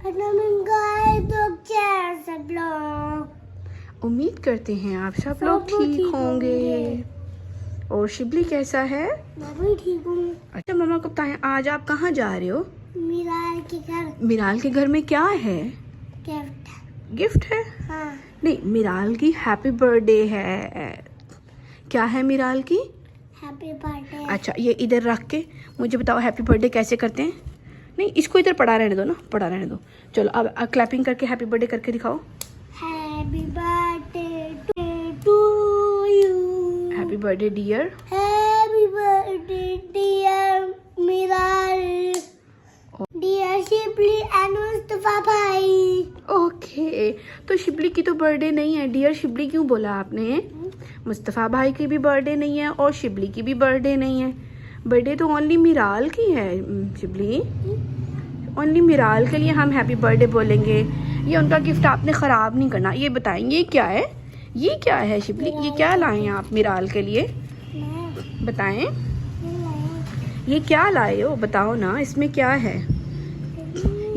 सब लोग उम्मीद करते हैं आप सब लोग ठीक होंगे। और शिबली कैसा है? मैं भी ठीक हूँ। अच्छा मम्मा को बताएं, आज आप कहाँ जा रहे हो? मिराल के घर। मिराल के घर में क्या है? गिफ्ट। गिफ्ट है? हाँ। नहीं, मिराल की हैप्पी बर्थडे है। क्या है मिराल की? Happy birthday. अच्छा, ये इधर रख के मुझे बताओ हैप्पी बर्थडे कैसे करते हैं। नहीं, इसको इधर पड़ा रहने दो ना, पड़ा रहने दो। चलो अब क्लैपिंग करके हैप्पी बर्थडे करके दिखाओ। Happy birthday to you. Happy birthday dear. Happy birthday dear Miral, dear Shibli and Mustafa भाई। ओके, तो शिबली की तो बर्थडे नहीं है। डियर शिबली क्यों बोला आपने? मुस्तफ़ा भाई की भी बर्थडे नहीं है और शिबली की भी बर्थडे नहीं है। बर्थडे तो ओनली मिराल की है शिबली। ओनली मिराल के लिए हम हैप्पी बर्थडे बोलेंगे। ये उनका गिफ्ट आपने ख़राब नहीं करना। ये बताएंगे ये क्या है? ये क्या है शिबली? ये क्या लाए हैं आप मिराल के लिए? बताएं, ये क्या लाए हो? बताओ ना, इसमें क्या है?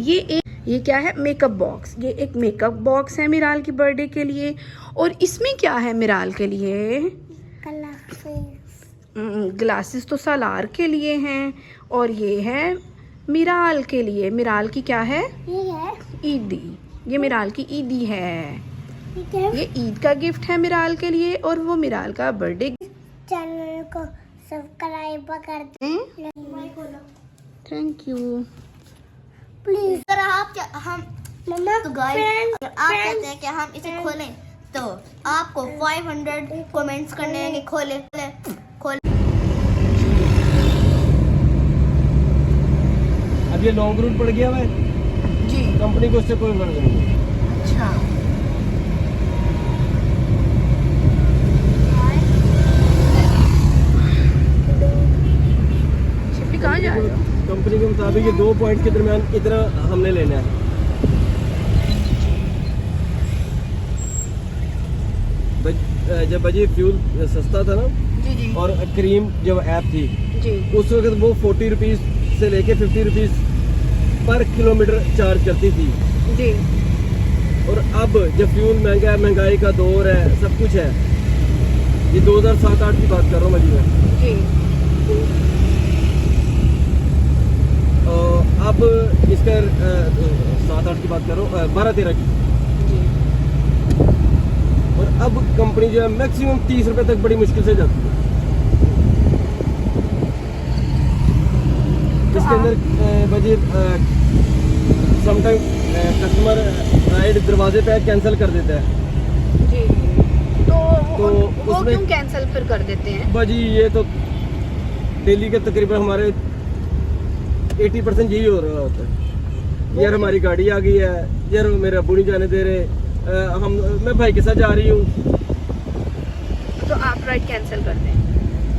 ये क्या है? Makeup box. ये एक मेकअप बॉक्स है मिराल की बर्थडे के लिए। और इसमें क्या है मिराल के लिए? ग्लासेस तो सालार के लिए हैं और ये है मिराल के लिए। मिराल की क्या है? ये है ईदी। ये मिराल की ईदी है। ठीक है। ये ईद का गिफ्ट है मिराल के लिए और वो मिराल का बर्थडे। चैनल को सब्सक्राइब कर दें। Thank you. प्लीज। अगर आप हम मम्मा तो गाइस, अगर आप चाहते हैं कि हम इसे खोलें तो आपको 500 कमेंट्स करने हैं कि खोले खोले। अब ये लॉन्ग रूट पड़ गया है जी। कंपनी को उससे कोई फर्क नहीं है। अच्छा, शिफ्टी कहाँ जा रहे हो? कंपनी के मुताबिक ये 2 पॉइंट के दरमियान इतना हमने लेना है। जब बजे फ्यूल सस्ता था ना जी जी और क्रीम जब ऐप थी जी उस वक्त वो 40 रुपीज़ से लेके 50 रुपीज़ पर किलोमीटर चार्ज करती थी। जी। और अब जब फ्यूल महंगा है, महंगाई का दौर है, सब कुछ है, ये 2007-8 की बात कर रहा हूँ मैं जी। अब इसका 7-8 की बात करो, 12-13 की। और अब कंपनी जो है मैक्सिमम 30 रुपए तक बड़ी मुश्किल से जाती है। इसके अंदर बजे समटाइम कस्टमर राइड दरवाजे पे कैंसिल कर देता है। जी। तो वो उसमें क्यों कैंसिल फिर कर देते हैं? बाजी ये तो डेली के तकरीबन हमारे 80% यही हो रहा होता है। यार हमारी गाड़ी आ गई है, यार मेरे अब्बू नहीं जाने दे रहे, मैं भाई के साथ जा रही हूँ। तो आप राइड कैंसिल कर दें?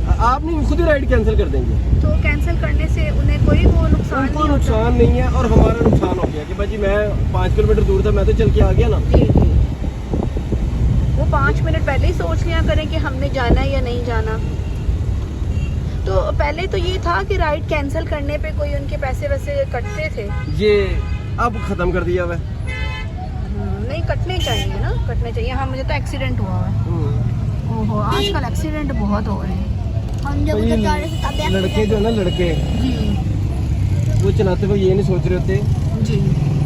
आप नहीं, खुद ही राइड कैंसिल कर देंगे। तो कैंसिल करने से उन्हें कोई वो नुकसान उनको नुकसान नहीं है और हमारा नुकसान हो गया कि भाई मैं 5 किलोमीटर दूर था, मैं तो चल के आ गया ना। जी जी। वो 5 मिनट पहले ही सोच लिया करें कि हमने जाना है या नहीं जाना। तो पहले तो ये था कि राइड कैंसिल करने पे कोई उनके पैसे वैसे कटते थे। ये अब खत्म कर दिया हुआ है। नहीं, कटने चाहिए ना, कटने चाहिए। हाँ, मुझे तो एक्सीडेंट हुआ है। ओहो, आजकल एक्सीडेंट बहुत हो रहे हैं। हम जब उधर जा रहे थे तब लड़के जो है ना, लड़के जी वो चलाते हुए ये नहीं सोच रहे होते जी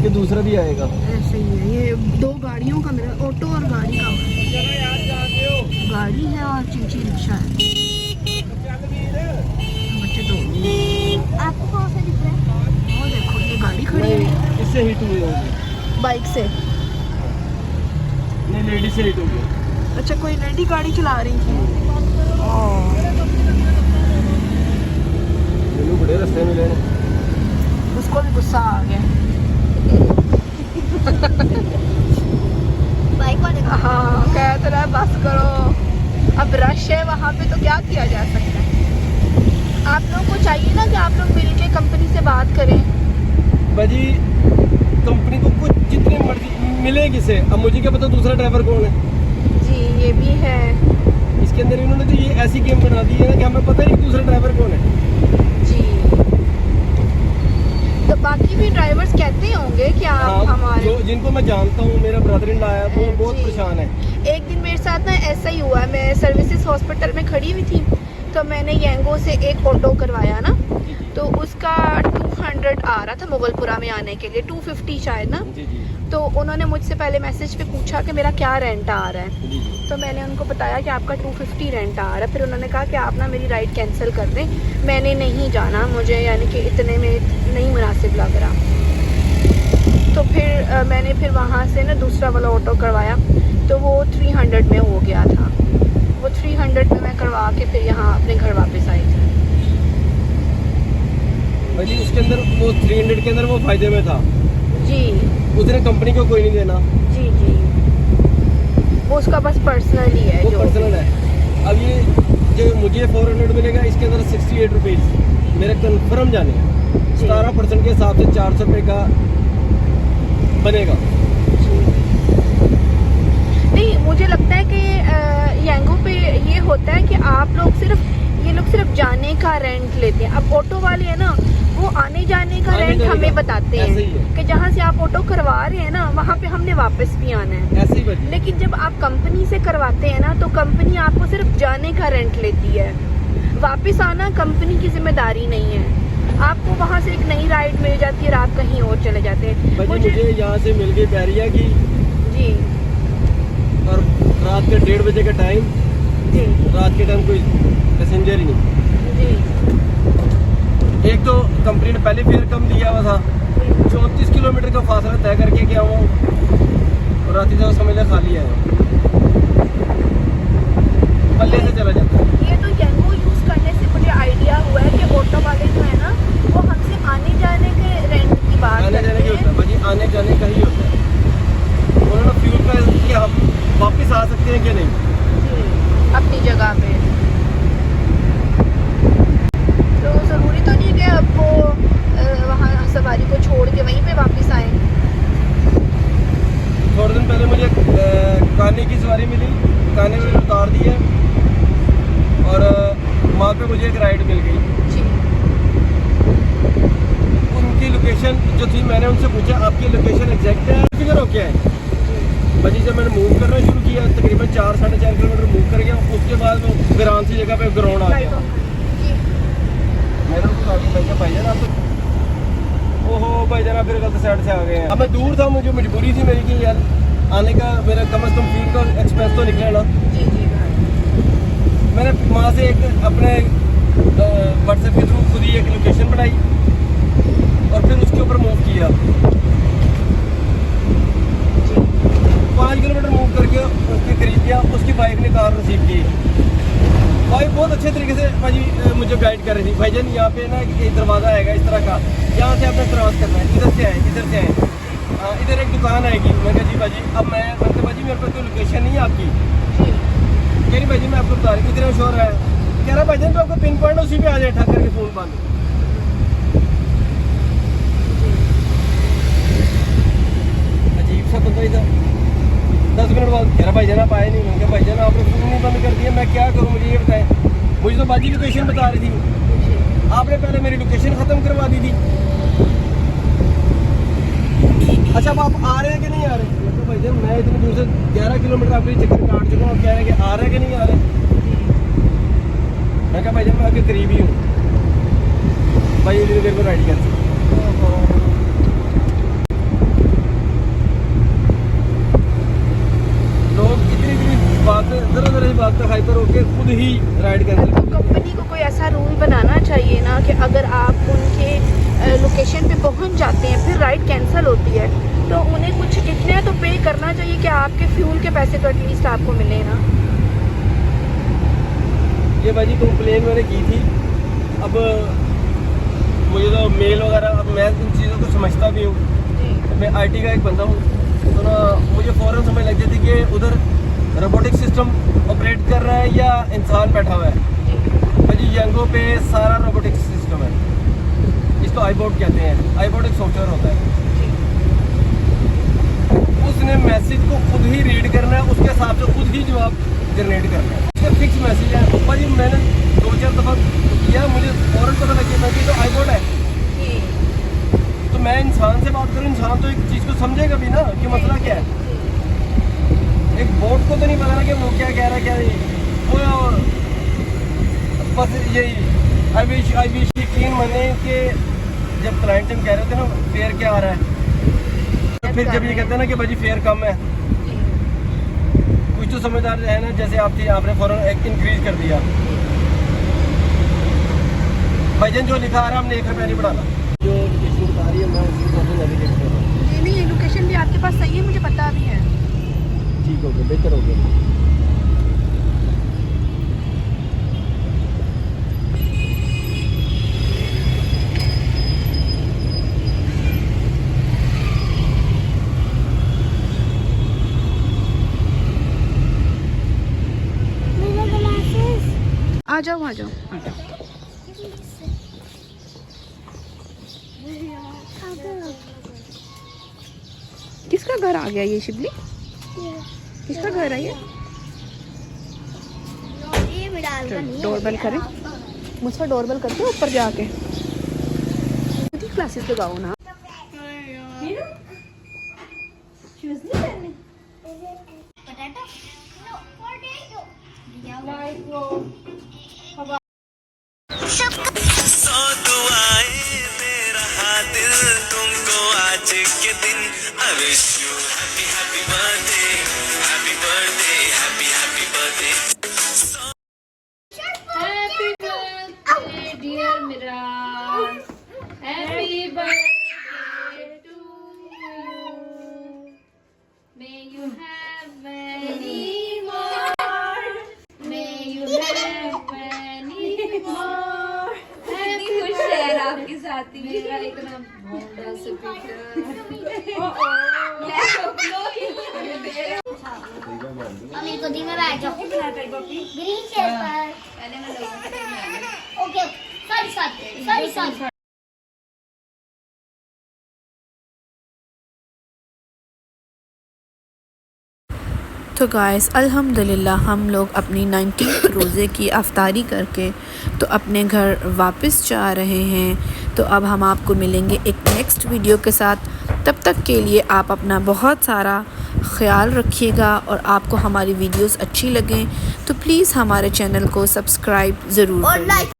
कि दूसरा भी आएगा। ऐसे ही है। ये 2 गाड़ियों का मेरा, ऑटो और गाड़ी का गाड़ी है और चीची रिक्शा है। बच्चे तो आपको कौन सा दिख रहा है? वो देखो, ये गाड़ी खड़ी है नहीं, इससे हिट हुए होंगे। बाइक से। नहीं, लेडी से हिट हो गई। अच्छा, कोई लेडी गाड़ी चला रही थी। बड़े रास्ते में लेने, उसको भी गुस्सा आ गया। बाइक वाले का। हाँ, कह तो रहा है बस करो, अब रश है वहाँ पे तो क्या किया जा सकता है। आप लोगों को चाहिए ना कि आप लोग मिलके कंपनी से बात करें। बाजी कंपनी को कुछ जितने मर्जी मिले किसे, अब मुझे क्या पता दूसरा ड्राइवर कौन है। जी, ये भी है। इसके अंदर इन्होंने तो ये ऐसी गेम बना दी है ना कि हमें पता ही नहीं दूसरा ड्राइवर कौन है। जी, तो बाकी भी ड्राइवर्स कहते होंगे कि आप जिनको मैं जानता हूँ, मेरा ब्रदर इन आया तो वो बहुत जी। परेशान है। एक दिन मेरे साथ ना ऐसा ही हुआ, मैं सर्विसेज हॉस्पिटल में खड़ी हुई थी, तो मैंने यंगो से एक ऑटो करवाया ना, तो उसका 200 आ रहा था मुगलपुरा में आने के लिए, 250 शायद ना। जी जी तो उन्होंने मुझसे पहले मैसेज पे पूछा कि मेरा क्या रेंट आ रहा है, जी जी। तो मैंने उनको बताया कि आपका 250 रेंट आ रहा है। फिर उन्होंने कहा कि आप ना मेरी राइड कैंसिल कर दें, मैंने नहीं जाना, मुझे यानी कि इतने में नहीं मुनासिब लग रहा। तो फिर मैंने फिर वहाँ से ना दूसरा वाला ऑटो करवाया, तो वो 300 में हो गया था। वो 300 में मैं करवा के फिर यहाँ अपने घर वापस आई थी। भाई उसके अंदर वो 300 के अंदर वो फायदे में था जी उसने कंपनी को कोई नहीं देना, जी जी, वो उसका बस पर्सनल ही है, वो जो पर्सनल है। अब ये जो मुझे 400 मिलेगा, इसके अंदर 68 रुपीज़ मेरे कन्फर्म जाने हैं। जी। 17% के हिसाब से 400 रुपये का बनेगा। नहीं, मुझे लगता है कि यंगो पे ये होता है कि आप लोग ये लोग सिर्फ जाने का रेंट लेते हैं। अब ऑटो वाले हैं ना, वो आने जाने का आने रेंट जाने हमें का, बताते ऐसे ही हैं है। कि जहाँ से आप ऑटो करवा रहे हैं ना, वहाँ पे हमने वापस भी आना है। ऐसे ही बची। लेकिन जब आप कंपनी से करवाते हैं ना, तो कंपनी आपको सिर्फ जाने का रेंट लेती है, वापस आना कंपनी की जिम्मेदारी नहीं है। आपको वहाँ से एक नई राइड मिल जाती है और आप कहीं और चले जाते हैं। भाई मुझे यहाँ से मिल गई बैरिया की, जी और रात के 1:30 बजे का टाइम, जी रात के टाइम कोई पैसेंजर ही नहीं। जी एक तो कंपनी ने पहले फेयर कम दिया हुआ था, 34 किलोमीटर का फासला तय करके क्या हुआ, और रात का समझ लिया खाली है, पल्ले से चला जाता है। ये तो यंगो यूज़ करने से मुझे आइडिया हुआ है कि ऑटो वाले जो है ना, वो हमसे आने जाने के रेंट की बात आने जाने करते की होता है हैं। भाजी, आने जाने का ही होता है। उन्होंने फ्यूल का कि हम वापस आ सकते हैं कि नहीं। जी, अपनी जगह पे। तो ज़रूरी तो नहीं कि आपको वहाँ सवारी को छोड़ के वहीं पे वापस आए। थोड़े दिन पहले मुझे काने की सवारी मिली, काने में उतार दिया, और वहाँ पे मुझे एक राइड मिल गई। जी उनकी लोकेशन जो थी, मैंने उनसे पूछा आपकी लोकेशन एग्जैक्ट है, किधर हो क्या है। भाजी जब मैंने मूव करना शुरू किया, तकरीबन 4-4.5 किलोमीटर मूव कर गया, उसके बाद वो वीरान सी जगह पे ग्राउंड आ गया। जी मैंने उनको कहा कि भाईजान आप तो, ओहो भाईजान आप फिर गलत साइड से आ गए हैं। अब मैं दूर था, मुझे मजबूरी थी मेरी कि यार आने का मेरा कम से कम फ्यूल का एक्सपेंस तो निकले ना। जी जी मैंने वहाँ से एक अपने व्हाट्सएप के थ्रू खुद ही एक लोकेशन बनाई, और फिर उसके ऊपर मूव किया। 5 किलोमीटर मूव करके उसके करीब गया, उसकी बाइक ने कार रिसीव की। बाइक बहुत अच्छे तरीके से भाजी मुझे गाइड कर रही थी। भाईजान यहाँ पे ना एक दरवाज़ा आएगा इस तरह का, यहाँ से आपने क्रॉस करना है, इधर से आए, इधर से आए, इधर एक दुकान आएगी। मैं कहा जी भाजी, अब मैं कहा भाजी मेरे पास कोई लोकेशन नहीं है आपकी। कह रही भाजी मैं आपको बता रही हूँ, इतने शोर है। कह रहा भाईजान तो आपको पिन पॉइंट उसी पे आ जाए, ठक करके फ़ोन बंद। अजीब सा बंदा ही था। 10 मिनट बाद कह रहा भाईजान आप आए नहीं। मैं कहा भाईजान आपने फ़ोन नहीं बंद कर दिया, मैं क्या करूँ, मुझे ये बताएं। मुझे तो बाजी लोकेशन बता रही थी, आपने पहले मेरी लोकेशन ख़त्म करवा दी थी। अच्छा अब आप आ रहे हैं कि नहीं आ रहे? मैं कहा भाईजान मैं इतनी दूर से 11 किलोमीटर आपके चक्कर काट चुका हूँ, कह रहे हैं कि आ रहे हैं कि नहीं आ रहे। मैं कहा भाईजान मैं आपके करीब ही हूँ, भाई इतनी देर को राइड कर। लोग इतनी बात ज़रा ही बात तक हाइपर होकर खुद ही राइड करते तो कंपनी को कोई ऐसा रूल बनाना चाहिए ना कि अगर आप उनके लोकेशन पे पहुंच जाते हैं, फिर राइड कैंसिल होती है, तो उन्हें कुछ इतने तो पे करना चाहिए कि आपके फ्यूल के पैसे तो एटलीस्ट आपको मिले ना। ये भाजी कंप्लेन मैंने की थी। अब मुझे तो मेल वगैरह, अब मैं इन चीज़ों को समझता भी हूँ, मैं IT का एक बंदा हूँ, तो ना मुझे फ़ौरन समझ लग जाती कि उधर रोबोटिक सिस्टम ऑपरेट कर रहा है या इंसान बैठा हुआ है। भाजी यंगो पे सारा रोबोटिक सिस्टम है, इसको आईबोट कहते हैं। आईबोट एक सॉफ्टवेयर होता है, उसने मैसेज को खुद ही रीड करना है, उसके हिसाब से खुद ही जवाब जनरेट करना है। उसका फिक्स मैसेज है। भाजी मैंने 2-4 दफ़ा किया, मुझे फ़ौरन पता लग गया कि तो आईबोट है। तो मैं इंसान से बात करूँ, इंसान तो एक चीज़ को समझेगा भी ना कि मसला क्या है। एक बोट को तो नहीं पता ना कि वो क्या कह रहा है, क्या नहीं। वो बस यही आई विश यकीन माने कि जब क्लाइंट हम कह रहे थे ना फेयर क्या आ रहा है, तो फिर जब ये कहते हैं ना कि भाजी फेयर कम है, कुछ तो समझदार है ना, जैसे आप थी आपने फौरन एक इंक्रीज कर दिया। भाईजान जो लिखा आ रहा है हमने 1 रुपया नहीं बढ़ाना। जो लोकेशन बता रही है मैं उसके साथ नेविगेट कर रहा हूँ। नहीं, लोकेशन भी आपके पास सही है, मुझे पता भी है। ठीक हो गया, बेहतर हो गया। मेरे ग्लासेस आ जाओ। किसका घर आ गया ये शिबली? किसका घर है ये? डोरबेल करें, मुझसे डोरबेल करके ऊपर जाके क्लासेस लगाओ ना। सौ दुआएं मेरा दिल तुमको आज के दिन I wish you happy happy birthday happy birthday happy happy birthday Happy birthday, dear Miraz. Happy birthday to you. May you have many more. May you have many more. Happy खुश है आपके साथ ही मेरा इतना मोटा स्पीकर। मम्मी को दी में बैठ जाओ ग्रीन चेयर पर। ओके सॉरी तो गाइस अल्हम्दुलिल्लाह हम लोग अपनी 19th रोज़े की अफ्तारी करके तो अपने घर वापस जा रहे हैं। तो अब हम आपको मिलेंगे एक नेक्स्ट वीडियो के साथ। तब तक के लिए आप अपना बहुत सारा ख्याल रखिएगा, और आपको हमारी वीडियोस अच्छी लगें तो प्लीज़ हमारे चैनल को सब्सक्राइब ज़रूर करें।